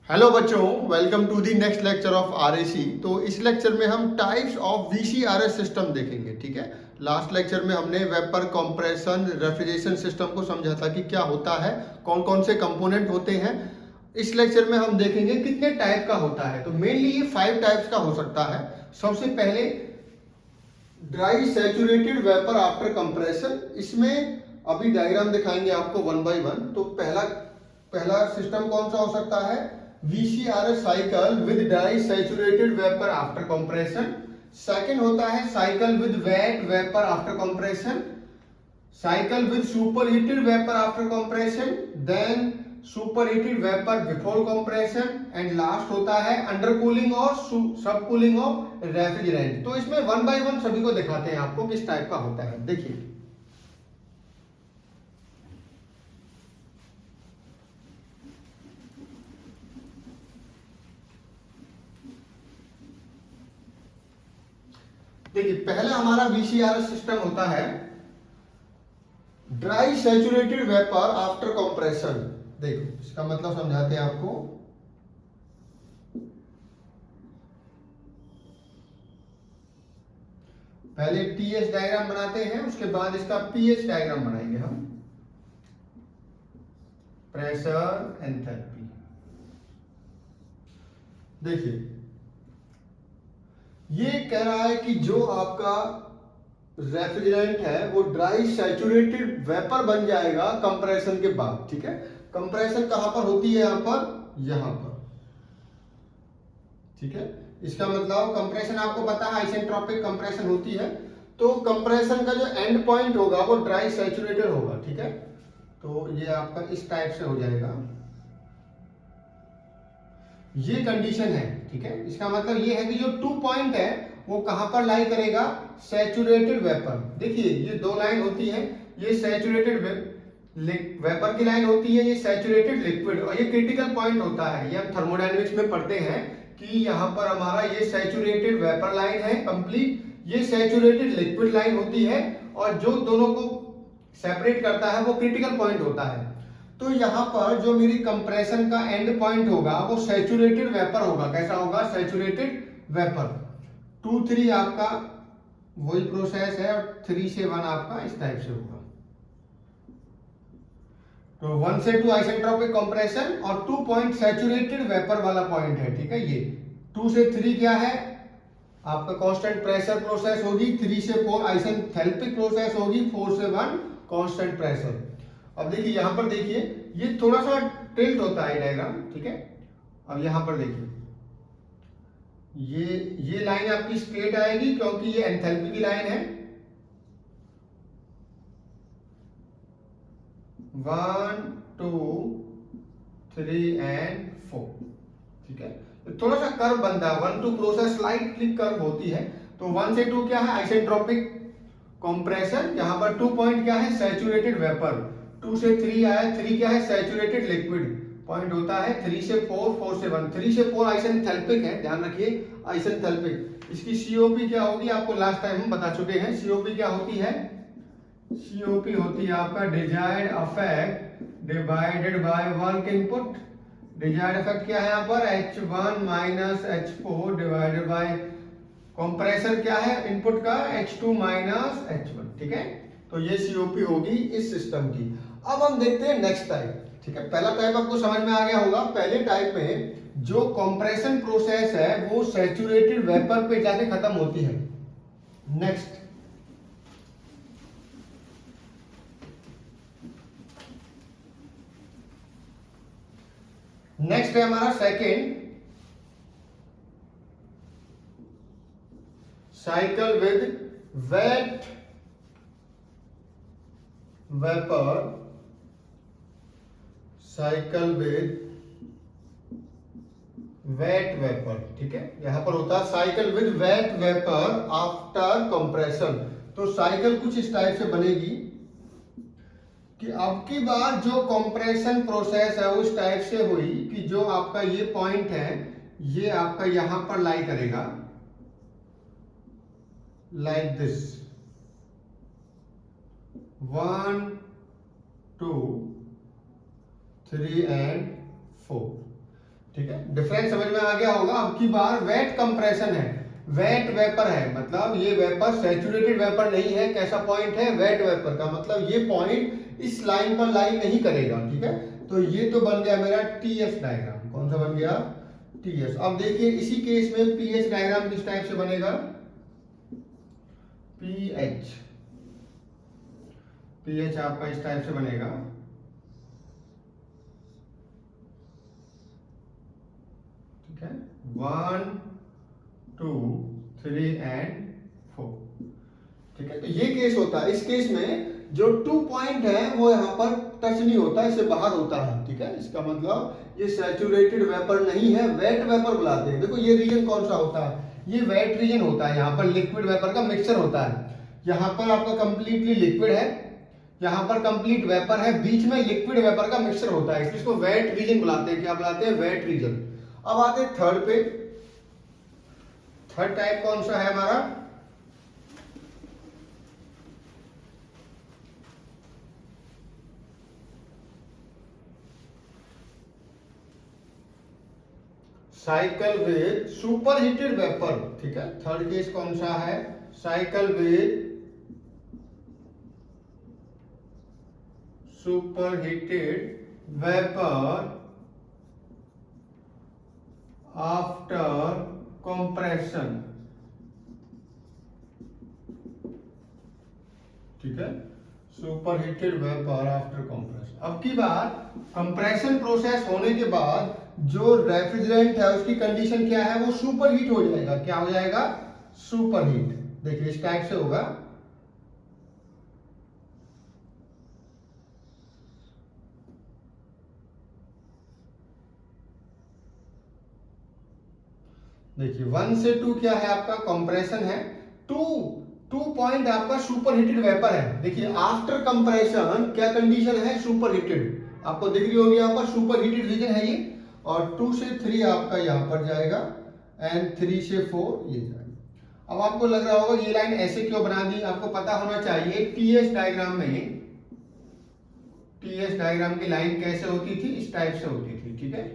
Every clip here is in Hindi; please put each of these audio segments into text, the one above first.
हेलो बच्चों, welcome to the next lecture of RAC. तो इस लेक्चर में हम टाइप्स ऑफ वीसीआरएस सिस्टम देखेंगे। ठीक है, लास्ट लेक्चर में हमने वेपर कंप्रेशन रेफ्रिजरेशन सिस्टम को समझा था कि क्या होता है, कौन कौन से कंपोनेंट होते हैं। इस लेक्चर में हम देखेंगे कितने टाइप का होता है। तो मेनली ये 5 टाइप्स का हो सकता है। सबसे पहले dry saturated vapour after compression. इसमें अभी डायग्राम दिखाएंगे आपको वन बाय वन। तो पहला सिस्टम कौन सा हो सकता है? VCRS cycle with dry saturated vapour after compression. Second होता है cycle with wet vapour after compression, cycle with superheated vapour after compression, then superheated vapour before compression, and last होता है अंडर कूलिंग और सब कूलिंग ऑफ रेफ्रिजरेंट। तो इसमें वन बाय वन सभी को दिखाते हैं आपको किस टाइप का होता है। देखिए, पहला हमारा VCRS सिस्टम होता है dry saturated vapour after compression. देखो, इसका मतलब समझाते हैं आपको। पहले TS डायग्राम बनाते हैं, उसके बाद इसका PS डायग्राम बनाएंगे हम। Pressure enthalpy. देखिए, ये कह रहा है कि जो आपका रेफ्रिजरेंट है वो ड्राई सैचुरेटेड वेपर बन जाएगा कंप्रेशन के बाद। ठीक है, कंप्रेशन कहां पर होती है? यहां पर, यहां पर। ठीक है, इसका मतलब कंप्रेशन आपको पता है आइसेंट्रोपिक कंप्रेशन होती है। तो कंप्रेशन का जो एंड पॉइंट होगा वो ड्राई सैचुरेटेड होगा। ठीक है, तो ये आपका इस टाइप से हो जाएगा। ये कंडीशन है। ठीक है, इसका मतलब ये है कि जो 2 पॉइंट है वो कहां पर लाई करेगा? Saturated vapour. देखिए, ये 2 लाइन होती है, ये सैचुरेटेड वेपर की लाइन होती है, ये सैचुरेटेड लिक्विड, और ये क्रिटिकल पॉइंट होता है। ये हम थर्मोडायनेमिक्स में पढ़ते हैं कि यहाँ पर हमारा ये सैचुरेटेड वेपर लाइन है कंप्लीट, ये सैचुरेटेड लिक्विड लाइन होती है, और जो दोनों को सेपरेट करता है वो क्रिटिकल पॉइंट होता है। तो यहां पर जो मेरी कंप्रेशन का एंड पॉइंट होगा वो सैचुरेटेड वेपर होगा। कैसा होगा? Saturated vapour. 2 3 आपका वही प्रोसेस है, और 3 से 1 आपका इस टाइप से होगा। तो 1 से 2 आइसेंट्रोपिक कंप्रेशन, और 2 पॉइंट सैचुरेटेड वेपर वाला पॉइंट है। ठीक है, ये 2 से 3 क्या है? आपका कांस्टेंट प्रेशर प्रोसेस होगी। 3 से 4 आइसेंथैल्पिक प्रोसेस होगी। 4 से 1 कांस्टेंट प्रेशर। अब देखिए, यहां पर देखिए, ये थोड़ा सा टिल्ट होता है डायग्राम। ठीक है, अब यहां पर देखिए, ये लाइन आपकी स्ट्रेट आएगी क्योंकि ये एंथैल्पी की लाइन है। 1 2 3 एंड 4। ठीक है, तो थोड़ा सा कर्व बनता है। 1 2 प्रोसेस स्लाइटली कर्व होती है। तो 1 से 2 क्या है? Isentropic compression. यहां पर 2 पॉइंट क्या है? Saturated vapour. 2 से 3 आया, 3 क्या है? सैचुरेटेड लिक्विड पॉइंट होता है। 3 से 4, 4 से 1। 3 से 4 आइसेंथैल्पिक है, ध्यान रखिए, आइसेंथैल्पिक। इसकी सीओपी क्या होगी आपको लास्ट टाइम हम बता चुके हैं। सीओपी क्या होती है? सीओपी होती है आपका desired effect divided by work input. Desired effect क्या है यहाँ पर? H1 minus H4 divided by compressor क्या है इनपुट का? H2 minus H1। ठीक है, तो ये सीओपी होगी इस सिस्टम की। अब हम देखते हैं नेक्स्ट टाइप। ठीक है, पहला टाइप आपको समझ में आ गया होगा। पहले टाइप में जो कंप्रेशन प्रोसेस है वो सैचुरेटेड वेपर पे जाके खत्म होती है। नेक्स्ट है हमारा second cycle with wet vapour. Cycle with wet vapour. ठीक है, यहां पर होता है cycle with wet vapour after compression. तो साइकिल कुछ इस टाइप से बनेगी कि अब की बार जो कंप्रेशन प्रोसेस है उस टाइप से हुई कि जो आपका ये पॉइंट है ये आपका यहां पर लाई करेगा लाइक दिस। 1 2 3 एंड 4। ठीक है, डिफरेंस समझ में आ गया होगा। अब की बार वेट कंप्रेशन है, वेट वेपर है, मतलब ये वेपर सैचुरेटेड वेपर नहीं है। कैसा पॉइंट है? वेट वेपर का, मतलब ये पॉइंट इस लाइन पर लाई नहीं करेगा। ठीक है, तो ये तो बन गया मेरा टीएस डायग्राम। कौन सा बन गया? टीएस। अब देखिए इसी केस में पीएच डायग्राम किस टाइप से बनेगा? पीएच, पीएच आपका इस टाइप से बनेगा। ठीक है, 1 2 3 एंड 4। ठीक है, तो ये केस होता है। इस केस में जो 2 पॉइंट है वो यहाँ पर टच नहीं होता, इससे बाहर होता है। ठीक है, इसका मतलब ये सैचुरेटेड वेपर नहीं है, वेट वेपर बुलाते हैं। देखो ये रीजन कौन सा होता है? ये वेट रीजन होता है। यहाँ पर लिक्विड वेपर का मिक्सचर होता है। यहाँ पर आपका कंप्लीटली लिक्विड है, यहाँ पर कंप्लीट वेपर है, बीच में लिक्विड वेपर का मिक्सचर होता है, इसलिए इसको वेट रीजन बुलाते हैं। क्या बुलाते हैं? Wet region. अब आते हैं थर्ड पे। थर्ड टाइप कौन सा है हमारा? Cycle with super heated vapour. ठीक है, थर्ड केस कौन सा है? Cycle with super heated vapour after compression. ठीक है, super heated vapour after compression. अब की बात, कंप्रेशन प्रोसेस होने के बाद जो रेफ्रिजरेंट है उसकी कंडीशन क्या है? वो सुपर हीट हो जाएगा। क्या हो जाएगा? Super heat. देखिए इस टाइप से होगा। देखिए 1 से 2 क्या है आपका? कंप्रेशन है। 2 पॉइंट आपका सुपर हीटेड वेपर है। देखिए आफ्टर कंप्रेशन क्या कंडीशन है? Super heated. आपको दिख रही होगी यहाँ पर सुपर हीटेड रीजन है ये। और 2 से 3 आपका यहाँ पर जाएगा एंड 3 से 4 ये जाएगा। अब आपको लग रहा होगा ये लाइन ऐसे क्यों बना दी? आपको पता होना चाहिए टीएस डायग्राम में, टीएस डायग्राम की लाइन कैसे होती थी? इस टाइप से होती थी। ठीक है,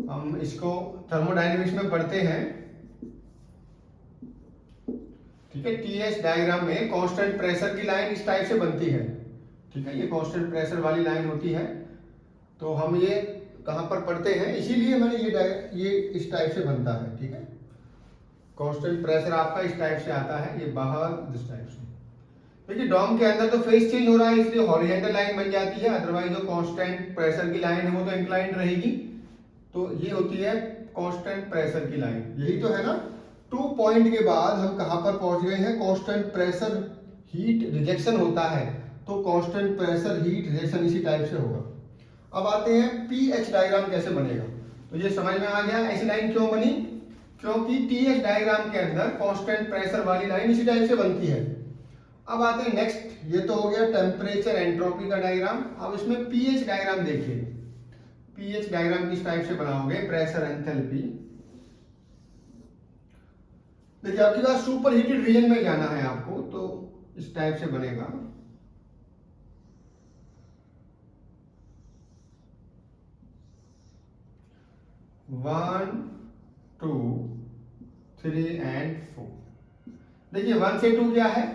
हम इसको थर्मोडायनेमिक्स में पढ़ते हैं। ठीक है, टीएस डायग्राम में कांस्टेंट प्रेशर की लाइन इस टाइप से बनती है। ठीक है, ये कांस्टेंट प्रेशर वाली लाइन होती है। तो हम ये कहां पर पढ़ते हैं, इसीलिए मैंने ये इस टाइप से बनता है। ठीक है, कांस्टेंट प्रेशर आपका इस टाइप से आता है, ये बाहर इस टाइप से। देखिए डॉम के अंदर तो फेस चेंज हो रहा है, इसलिए हॉरिजॉन्टल लाइन बन जाती है। अदरवाइज जो कांस्टेंट प्रेशर की लाइन है वो तो इंक्लाइंड रहेगी। तो ये होती है कांस्टेंट प्रेशर की लाइन। यही तो है ना। 2 पॉइंट के बाद हम कहां पर पहुंच गए हैं? कांस्टेंट प्रेशर हीट रिजेक्शन होता है, तो कांस्टेंट प्रेशर हीट रिजेक्शन इसी टाइप से होगा। अब आते हैं पीएच डायग्राम कैसे बनेगा। तो ये समझ में आ गया ऐसी लाइन क्यों बनी? क्योंकि टीएच डायग्राम के अंदर कांस्टेंट प्रेशर वाली लाइन इसी टाइप से बनती है। अब आते हैं नेक्स्ट, ये तो हो गया टेम्परेचर एंट्रोपी का डायग्राम। अब इसमें पीएच डायग्राम देखिए। पीएच डायग्राम किस टाइप से बनाओगे? Pressure enthalpy. देखिए आपके पास सुपर हीटेड रीजन में जाना है आपको, तो इस टाइप से बनेगा। One 2 3 and 4। देखिए 1 से 2 क्या है?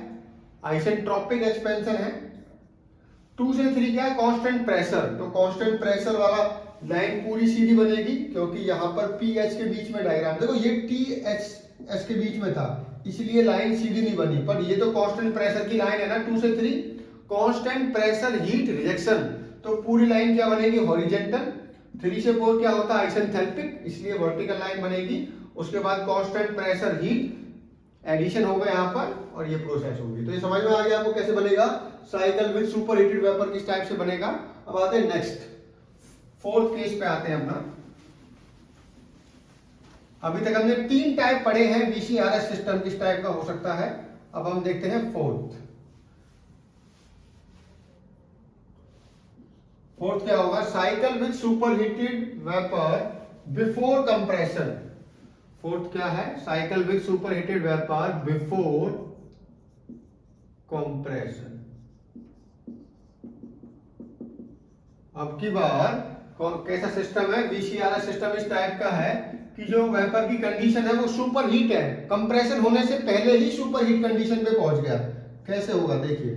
आइसेंट्रोपिक एक्सपेंशन है। 2 से 3 क्या है? Constant pressure. तो कांस्टेंट प्रेशर वाला लाइन पूरी सीधी बनेगी, क्योंकि यहां पर पीएच के बीच में डायग्राम देखो, ये टीएच के बीच में था, इसलिए लाइन सीधी नहीं बनी। पर ये तो कांस्टेंट प्रेशर की लाइन है ना। 2 से 3 कांस्टेंट प्रेशर हीट रिजेक्शन, तो पूरी लाइन क्या बनेगी? हॉरिजॉन्टल। 3 से 4 क्या होता है? आइसेंथैल्पिक, इसलिए वर्टिकल लाइन बनेगी। उसके बाद कांस्टेंट प्रेशर हीट एडिशन होगा यहाँ पर, और ये प्रोसेस होगी। तो ये समझ में आ गया आपको कैसे बनेगा cycle with super heated vapour, किस टाइप से बनेगा। अब आते हैं नेक्स्ट, फोर्थ केस पे आते हैं अपना। अभी तक हमने 3 टाइप पढ़े हैं वीसीआरएस सिस्टम किस टाइप का हो सकता है। अब हम देखते हैं फोर्थ। फोर्थ क्या होगा? Cycle with super heated vapour before compression. Fourth क्या है? Cycle with super heated vapour before compression. अब की बार कैसा सिस्टम है, बीसी वाला सिस्टम इस टाइप का है कि जो वेपर की कंडीशन है वो सुपर हीट है, कंप्रेशन होने से पहले ही सुपर हीट कंडीशन पे पहुंच गया। कैसे होगा देखिए,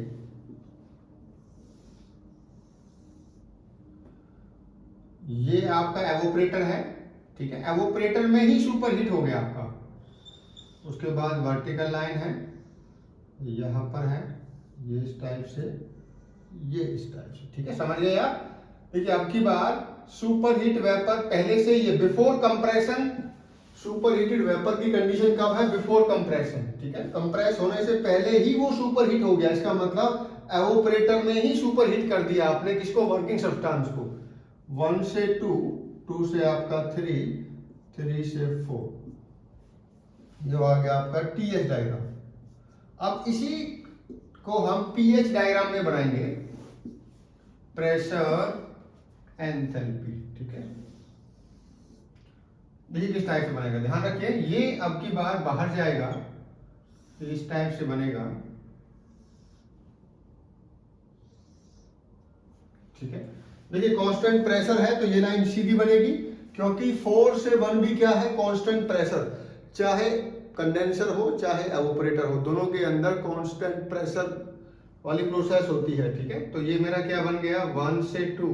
ये आपका एवोपरेटर है, ठीक है, एवोपरेटर में ही सुपर हीट हो गया आपका। उसके बाद वर्टिकल लाइन है, यहां पर है, ये इस टाइप से, ये इस टाइप से, ठीक है, समझ गए आप। देखिए अब की बार सुपर हीट वेपर पहले से ये before compression, super heated vapour की कंडीशन कब है, बिफोर कंप्रेशन, ठीक है, कंप्रेस होने से पहले ही वो सुपर हीट हो गया। इसका मतलब एवोपरेटर में ही सुपर हीट कर दिया आपने किसको, वर्किंग सब्सटेंस को। 1 से 2, 2 से आपका 3, 3 से 4, जो आ गया आपका टीएच डायग्राम। अब इसी को हम पीएच डायग्राम में बनाएंगे, प्रेशर एंथैल्पी, ठीक है। देखिए किस टाइप से बनेगा, ध्यान रखिए, ये अब की बार बाहर जाएगा, इस टाइप से बनेगा, ठीक है। देखिए कांस्टेंट प्रेशर है तो ये लाइन सीधी बनेगी, क्योंकि 4 से 1 भी क्या है, कांस्टेंट प्रेशर। चाहे कंडेंसर हो चाहे एवोपरेटर हो, दोनों के अंदर कांस्टेंट प्रेशर वाली प्रोसेस होती है, ठीक है। तो ये मेरा क्या बन गया, 1 से 2,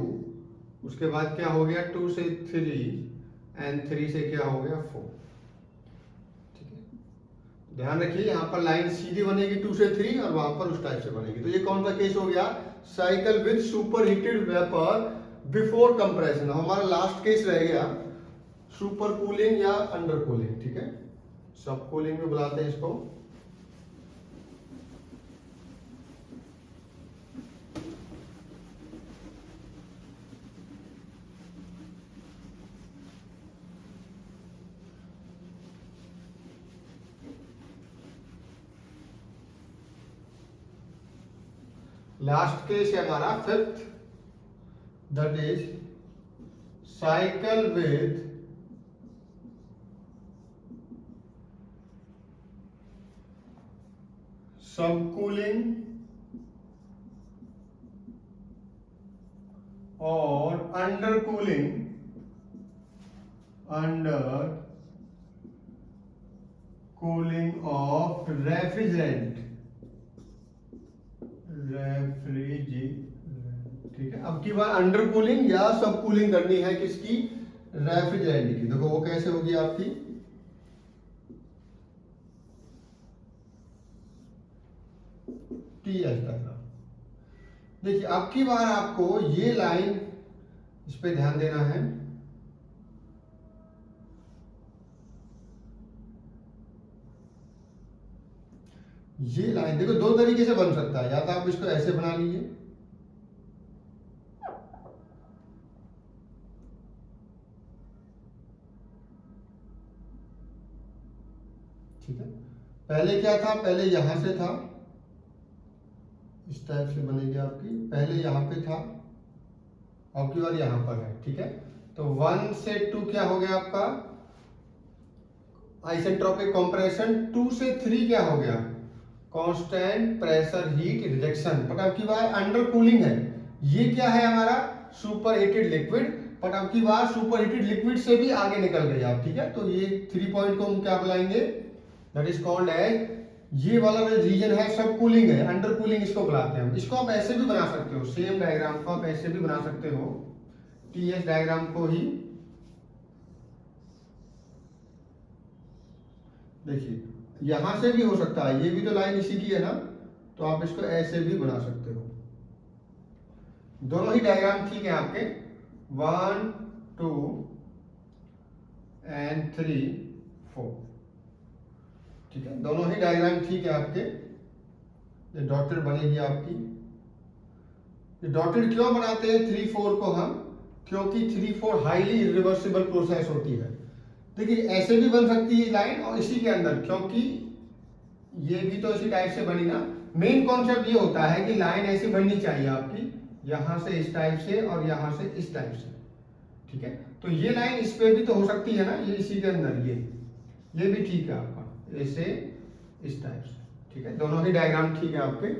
उसके बाद क्या हो गया 2 से 3 एंड 3 से क्या हो गया 4, ठीक है। ध्यान रखिए यहाँ पर लाइन सीधी बनेगी 2 से 3 और वहां पर उस टाइप से बनेगी। तो ये कौन सा केस हो गया, cycle with super heated vapour before compression. हमारा लास्ट केस रह गया सुपर कूलिंग या अंडर कूलिंग, ठीक है, सब कूलिंग में बुलाते हैं इसको। लास्ट केस है हमारा 5th, that is cycle with subcooling और under cooling, under cooling of refrigerant, ठीक है। अब की बार अंडर कूलिंग या सब कूलिंग करनी है किसकी, रेफ्रिजरेंट की। देखो वो कैसे होगी आपकी, टीएच डायग्राम। देखिए अब की बार आपको ये लाइन, इस पे ध्यान देना है, ये लाइन देखो दो तरीके से बन सकता है, या तो आप इसको ऐसे बना लीजिए, ठीक है। पहले क्या था, पहले यहां से था, इस टाइप से बनेगी आपकी, पहले यहां पे था, अब की बार यहां पर है, ठीक है। तो 1 से 2 क्या हो गया आपका आइसेंट्रोपिक कंप्रेशन, 2 से 3 क्या हो गया constant pressure heat reduction. But अब की बार अंडर कूलिंग है, ये क्या है हमारा सुपर हीटेड लिक्विड, बट अब की बार सुपर हीटेड लिक्विड से भी आगे निकल गए आप, ठीक है। तो ये 3 पॉइंट को हम क्या बुलाएंगे, दैट इज कॉल्ड एज, ये वाला जो रीजन है सब कूलिंग है, अंडर कूलिंग इसको बुलाते हैं हम। इसको आप ऐसे भी बना सकते हो, सेम डायग्राम को आप ऐसे भी बना सकते हो, टीएस डायग्राम को ही। देखिए यहां से भी हो सकता है, ये भी तो लाइन इसी की है ना, तो आप इसको ऐसे भी बना सकते हो। दोनों ही डायग्राम ठीक है आपके, 1 2 एंड 3 4, ठीक है, दोनों ही डायग्राम ठीक है आपके। ये डॉटेड बनेगी आपकी, ये डॉटेड क्यों बनाते हैं 3 4 को हम, क्योंकि 3 4 हाईली इरिवर्सिबल प्रोसेस होती है। देखिए ऐसे भी बन सकती है लाइन और इसी के अंदर, क्योंकि ये भी तो इसी टाइप से बनी ना। मेन कॉन्सेप्ट ये होता है कि लाइन ऐसी बननी चाहिए आपकी, यहां से इस टाइप से और यहां से इस टाइप से, ठीक है। तो ये लाइन इस पे भी तो हो सकती है ना, ये इसी के अंदर, ये भी ठीक है आपका, ऐसे इस टाइप से, ठीक है। दोनों ही डायग्राम ठीक है आपके।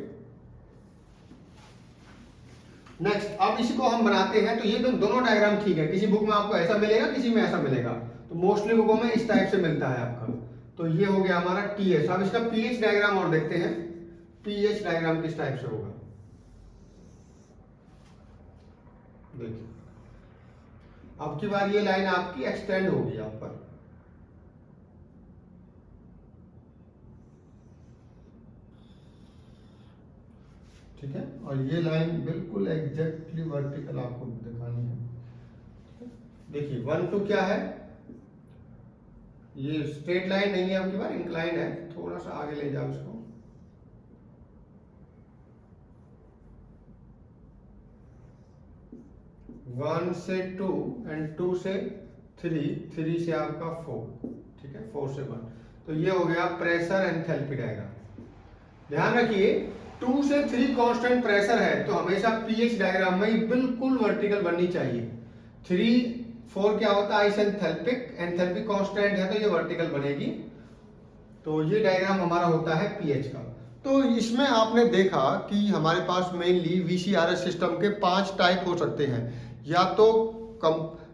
नेक्स्ट, अब इसी को हम बनाते हैं। तो ये दोनों डायग्राम ठीक है, किसी बुक में आपको ऐसा मिलेगा, किसी में ऐसा मिलेगा, तो मोस्टली बुकों में इस टाइप से मिलता है आपका। तो ये हो गया हमारा टीएस। अब इसका पीएच डायग्राम और देखते हैं, पीएच डायग्राम किस टाइप से होगा। देखिए अब की बार ये लाइन आपकी एक्सटेंड होगी यहाँ पर, ठीक है, और ये लाइन बिल्कुल एग्जैक्टली वर्टिकल आपको दिखानी है। देखिए 1 2 क्या है, ये स्ट्रेट लाइन नहीं है, आपकी बार इंक्लाइन है, थोड़ा सा आगे ले जाओ इसको। वन से 2 एंड 2 से 3, 3 से आपका 4, ठीक है, 4 से 1। तो ये हो गया प्रेशर एंथैल्पी डायग्राम। ध्यान रखिए 2 से 3 कांस्टेंट प्रेशर है, तो हमेशा पीएच डायग्राम में बिल्कुल वर्टिकल बननी चाहिए। 3 4 क्या होता है, आइसेंथैल्पिक, एंथैल्पी कांस्टेंट है तो ये वर्टिकल बनेगी। तो ये डायग्राम हमारा होता है पीएच का। तो इसमें आपने देखा कि हमारे पास मेनली वीसीआरएस सिस्टम के 5 टाइप हो सकते हैं। या तो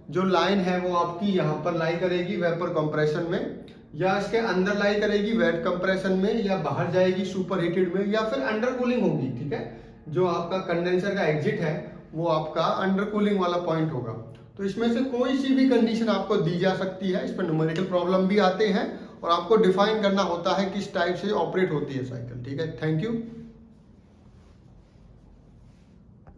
जो लाइन है वो आपकी यहाँ पर लाई करेगी वेपर कंप्रेशन में, या इसके अंदर लाई करेगी वेट कंप्रेशन में, या बाहर जाएगी सुपर हीटेड में, या फिर अंडर कूलिंग होगी, ठीक है। जो आपका कंडेंसर का एग्जिट है वो आपका अंडर कूलिंग वाला पॉइंट होगा। तो इसमें से कोई सी भी कंडीशन आपको दी जा सकती है। इस पर न्यूमेरिकल प्रॉब्लम भी आते हैं और आपको डिफाइन करना होता है किस टाइप से ऑपरेट होती है साइकिल, ठीक है। Thank you.